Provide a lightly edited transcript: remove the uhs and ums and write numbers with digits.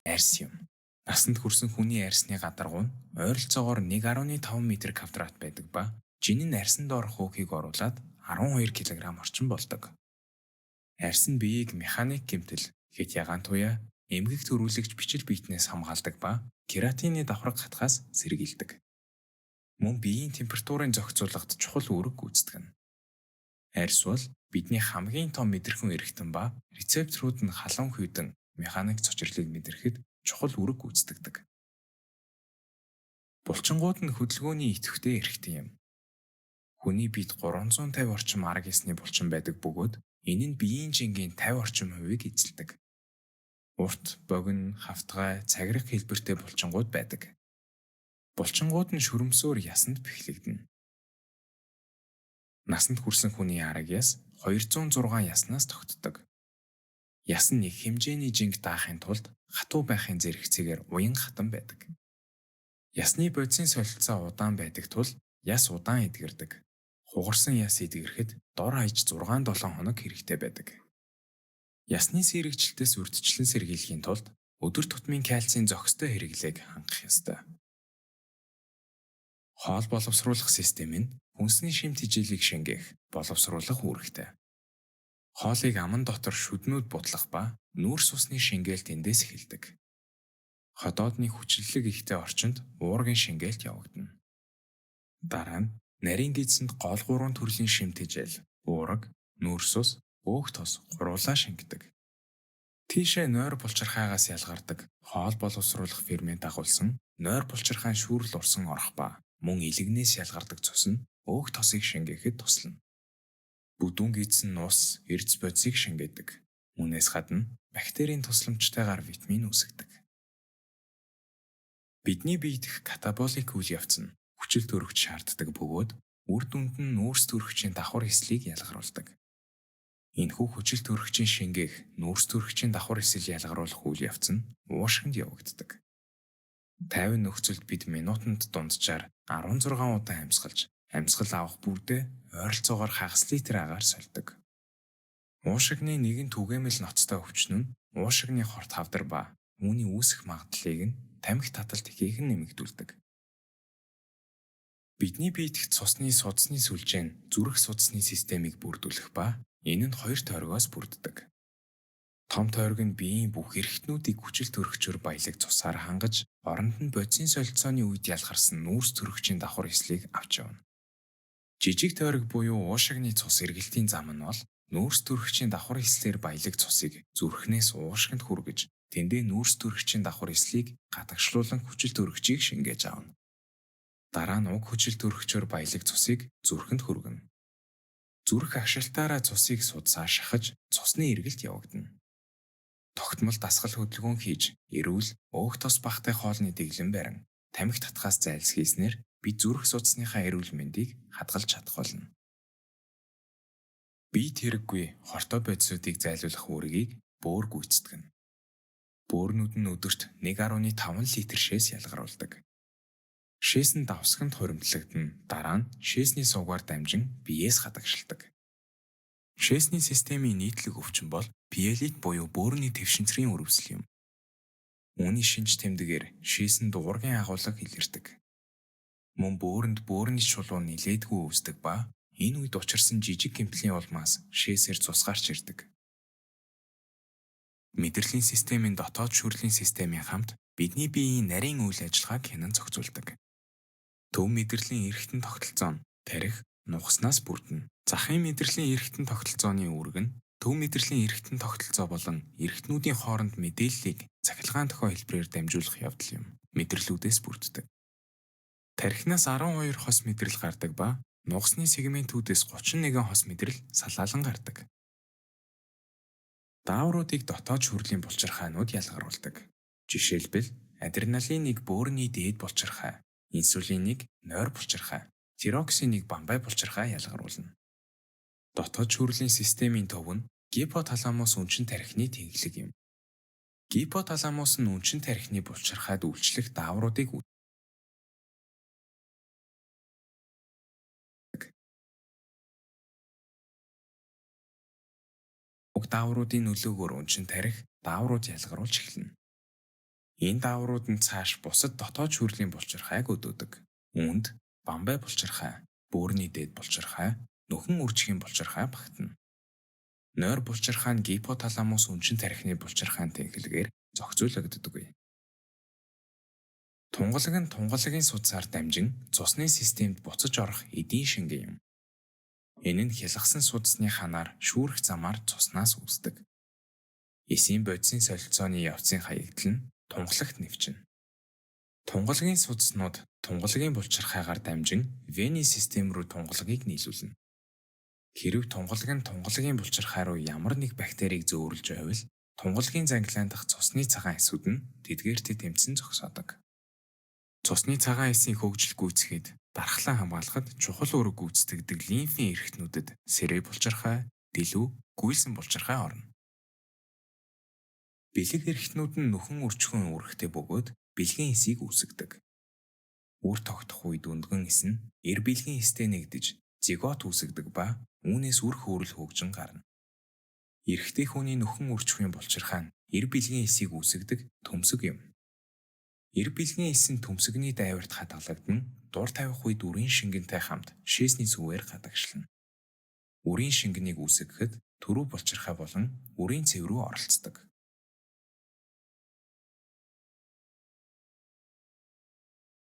Арьс юм. Насанд хүрсэн хүний арьсны гадаргуу нь ойролцоогоор 1.5 м² байдаг ба жин нь арьсанд орох хөөхийг оруулаад 12 кг орчим болдог. Арьс нь биеийг механик гэмтэл, хэд ягаан туяа, эмгэг төрүүлэгч бичил биетнээс хамгаалдаг ба кератины давхарга хатгаас сэргийлдэг. Мөн биеийн температурын зохицуулалт чухал үүрэг гүйцэтгэнэ. Арьс бол бидний хамгийн том мэдрэхүн эргэтэн ба рецепторууд нь халуун хүйдэн механик цочрлыг мэдрэхэд чухал үүрэг гүйцэтгэдэг. Булчингууд нь хөдөлгөөний идэвхтэй эргэтэн юм. Хүний биед 350 орчим арга ёсны булчин байдаг бөгөөд энэ нь биеийн жингийн 50 орчим хувийг эзэлдэг. Урт, богино, хавтгай, цагирах хэлбэртэй булчингууд байдаг. Булчингууд нь шүрмсөөр ясанд бэхлэгдэнэ. Насанд хүрсэн хүний арга яс 206 яснаас тогтдог. Яс нь их хэмжээний жинг даахын тулд хатуу байхын зэрэгцээгээр уян хатан байдаг. Ясны бодисын солилцоо удаан байдаг тул яс удаан эдгэрдэг. Хугарсан яс эдгэрэхэд дор хаяж 6-7 хоног хэрэгтэй байдаг. Ясны сэргэжилтээс урьдчилан сэргийлэхийн тулд өдөр тутмын кальцийн зохистой хэрэглээг хангах ёстой. Хоол боловсруулах систем нь хүнсний шимт хичээлийг шингээх, боловсруулах үүрэгтэй. Хоолыг аман дотор шүднүүд бутлах ба нүүрс усны шингээлт эндээс эхэлдэг. Ходоодны хүчлэлэг ихтэй орчинд уургийн шингээлт явагдана. Дараа нь нарийн гидсэнд гол 3 төрлийн шимт хичээл, уураг, нүүрс ус, өөх тос гуруулаа шингэдэг. Тийшээ нойр булчирхайгаас ялгардаг хоол боловсруулах фермент агуулсан нойр булчирхайн шүүрэл урсан орох ба мөн илэгнээс ялгардаг цус нь өөх тосыг шингээхэд туслана. Бүдүүн гидсэн нь ус, эрдэс бодисыг шингээдэг. Үүнээс гадна бактерийн тусламжтайгаар витамин үүсгэдэг. Бидний бие дэх катаболик үйл явц нь хүчил төрөгч шаарддаг бөгөөд үр дүнд нь нүүрс төрөгчийн давхар эслийг ялгаруулдаг. Энэхүү хүчил төрөгчийн шингээх, нүүрс төрөгчийн давхар эсэл ялгаруулах үйл явц нь уушгинд явагддаг. Тайван нөхцөлд бид минутанд дунджаар 16 удаа амьсгал авах бүрдээ ойролцоогоор хагас литр агаар сольдог. Уушигны нэгэн түгээмэл ноцтой өвчин нь уушигны хорт хавдар ба үүний үүсэх магадлалыг нь тамхи таталт ихээхэн нэмэгдүүлдэг. Бидний бие дэх цусны судасны сүлжээ нь зүрх судасны системийг бүрдүүлэх ба энэ нь 2 тойрогоос бүрддэг. Том тойрог нь биеийн бүх эрхтнүүдийг хүчил төрөгчөөр баялаг цусаар хангаж, оронд нь бодисын солилцооны үед ялгарсан нүүрс төрөгчийн давхар эслийг авч явна. Жижиг тойрог буюу уушигны цус эргэлтийн зам нь бол нүүрс төрөгчийн давхар эслээр баялаг цусыг зүрхнээс уушгинд хүргэж, тэндээ нүүрс төрөгчийн давхар эслийг гадагшлуулан хүчил төрөгчийг шингээж авна. Дараа нь уг хүчил төрөгчөөр баялаг цусыг зүрхэнд хүргэнэ. Зүрх агшилтаараа цусыг судсаа шахаж, цусны эргэлт явагдана. Тогтмол дасгал хөдөлгөөн хийж, эрүүл, өөх тос багтай хоолны дэглэм барин, тамхи татхаас зайлсхийснээр бид зүрх судасныхаа эрүүл мэндийг хадгалж чадах болно. Бие тэрэггүй хортой бодисуудыг зайлуулах үүргийг бөөр гүйцэтгэнэ. Бөөрнүүд нь өдөрт 1.5 литр шээс ялгаруулдаг. Шээс нь давсганд хуримтлагдана, дараа нь шээсний сувгаар дамжин биеэс хадагшилдаг. Шээсний системийн нийтлэг өвчин бол пиелит буюу бөөрийн твшинцрийн өрөвсөл юм. Үүний шинж тэмдгээр шээсэнд уургийн агуулга илэрдэг. Мөн бөөрөнд бөөрийн шулуун нилээдгүй үүсдэг ба энэ үед учирсан жижиг гэмтлийн улмаас шээсээр цус гарч ирдэг. Мэдрэлийн системийн дотоод шүрлийн системийн хамт бидний биеийн нарийн үйл ажиллагааг хянан зохицуулдаг. Төв мэдрэлийн эргэтэн тогтолцоо нь тарих, нугаснаас бүрдэнэ. Захын мэдрэлийн эргэтэн тогтолцооны үүрэг нь төв мэдрэлийн эргэтэн тогтолцоо болон эргэтнүүдийн хооронд мэдээллийг цахилгаан дохио хэлбэрээр дамжуулах явдал юм. Мэдрэлүүдээс бүрддэг. Тархинаас 12 хос мэдрэл гардаг ба нугасны сегментүүдээс 31 хос мэдрэл салаалан гардаг. Даавруудыг дотоод шүрлийн булчирхайнууд ялгаруулдаг. Жишээлбэл адреналиныг бөөрийн дээд булчирхай, инсулиныг нойр булчирхай, тироксиныг бамбай булчирхай ялгаруулна. Дотоод шүрлийн системийн төв нь гипоталамус үнчин тархины тэнхлэг юм. Гипоталамус нь үнчин тархины булчирхайд үйлчлэх даавруудыг уг даавруудын нөлөөгөөр үнчин тарих дааврууд ялгаруулж эхэлнэ. Энэ дааврууд нь цааш бусад дотоод шүүрлийн булчирхайг өдөөдөг. Үүнд бамбай булчирхай, бөөрийн дээд булчирхай, нөхөн үржихийн булчирхай багтана. Нойр булчирхай нь гипоталамус өнчин тархины булчирхайнтай эхлэгээр зохицуулагддаг. Тунгалаг нь тунгалагын судсаар дамжин цусны системд буцаж орох эдийн шингэн юм. Энэ нь хялгасан судасны ханаар шүүрэх замаар цуснаас үүсдэг. Эсийн бодисын солилцооны явцын хаягдал нь тунгалагт нэвчинэ. Тунгалагын судаснууд тунгалагын булчирхайгаар дамжин вены систем рүү тунгалагыг нийлүүлнэ. Хэрэв тунгалаг нь тунгалагын булчирхай руу ямар нэг бактерийг зөөвөрлж байвал тунгалагын занглаан дахь цусны цагаан эсүүд нь тэдгээртээ тэмцэн зогсоодог. Цусны цагаан эсийн хөгжил гүйцэхэд дархлаа хамгаалахад чухал үүрэг гүйцэтгэдэг лимфийн эрхтнүүдэд сэрээ булчирхай, дэлүү, гүйлсэн булчирхай орно. Бэлэг эрхтнүүд нь нөхөн үрчхүүн үүрэгтэй бөгөөд бэлгийн эсийг үүсгэдэг. Үр тогтох үед өндгөн эс нь эр бэлгийн эстэй нэгдэж зигот үүсгэдэг ба үүнээс үр хөөрөл хөгжин гарна. Эрэгтэй хүний нөхөн үрчхүүн булчирхай нь эр бэлгийн эсийг үүсгэдэг төмсөг юм. Эр бэлгийн эс нь төмсөгний дайварт хадгалагдана дур тавих үед үрийн шингэнтэй хамт шээсний цэвээр гадагшлана. Үрийн шингэнийг үүсгэхэд түрүү булчирхай болон үрийн цэв рүү оролцдог.